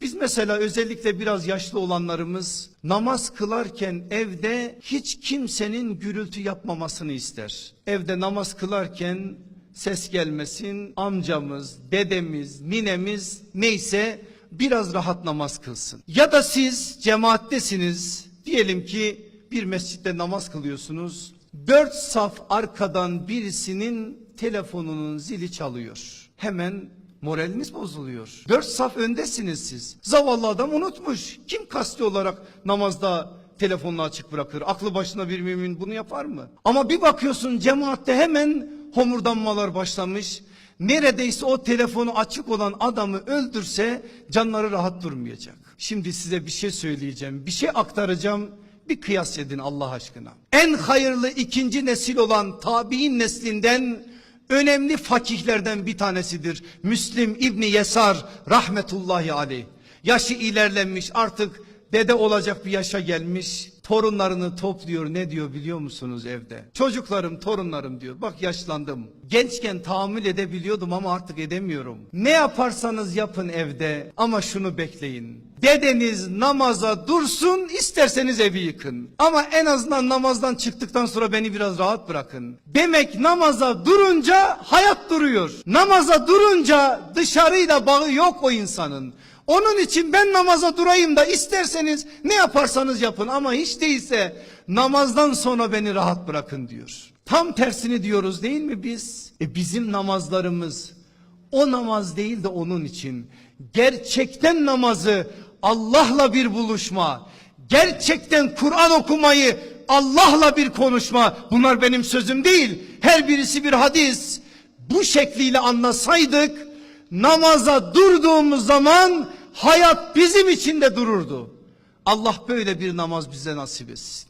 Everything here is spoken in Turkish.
Biz mesela özellikle biraz yaşlı olanlarımız namaz kılarken evde hiç kimsenin gürültü yapmamasını ister. Evde namaz kılarken ses gelmesin, amcamız, dedemiz, ninemiz neyse biraz rahat namaz kılsın. Ya da siz cemaattesiniz, diyelim ki bir mescitte namaz kılıyorsunuz. 4 saf arkadan birisinin telefonunun zili çalıyor. Hemen moraliniz bozuluyor. 4 saf öndesiniz siz. Zavallı adam unutmuş. Kim kasti olarak namazda telefonunu açık bırakır? Aklı başına bir mümin bunu yapar mı? Ama bir bakıyorsun cemaatte hemen homurdanmalar başlamış. Neredeyse o telefonu açık olan adamı öldürse canları rahat durmayacak. Şimdi size bir şey söyleyeceğim. Bir şey aktaracağım. Bir kıyas edin Allah aşkına. En hayırlı ikinci nesil olan tabi'in neslinden önemli fakihlerden bir tanesidir. Müslim İbni Yesar rahmetullahi aleyh. Yaşı ilerlenmiş, artık dede olacak bir yaşa gelmiş. Torunlarını topluyor, ne diyor biliyor musunuz evde? Çocuklarım, torunlarım diyor. Bak yaşlandım. Gençken tahammül edebiliyordum ama artık edemiyorum. Ne yaparsanız yapın evde ama şunu bekleyin. Dedeniz namaza dursun, isterseniz evi yıkın. Ama en azından namazdan çıktıktan sonra beni biraz rahat bırakın. Demek namaza durunca hayat duruyor. Namaza durunca dışarıyla bağı yok o insanın. Onun için ben namaza durayım da isterseniz ne yaparsanız yapın ama hiç değilse namazdan sonra beni rahat bırakın diyor. Tam tersini diyoruz değil mi biz? Bizim namazlarımız o namaz değil de onun için. Gerçekten namazı Allah'la bir buluşma, gerçekten Kur'an okumayı Allah'la bir konuşma. Bunlar benim sözüm değil. Her birisi bir hadis. Bu şekliyle anlasaydık namaza durduğumuz zaman hayat bizim için de dururdu. Allah böyle bir namaz bize nasip etsin.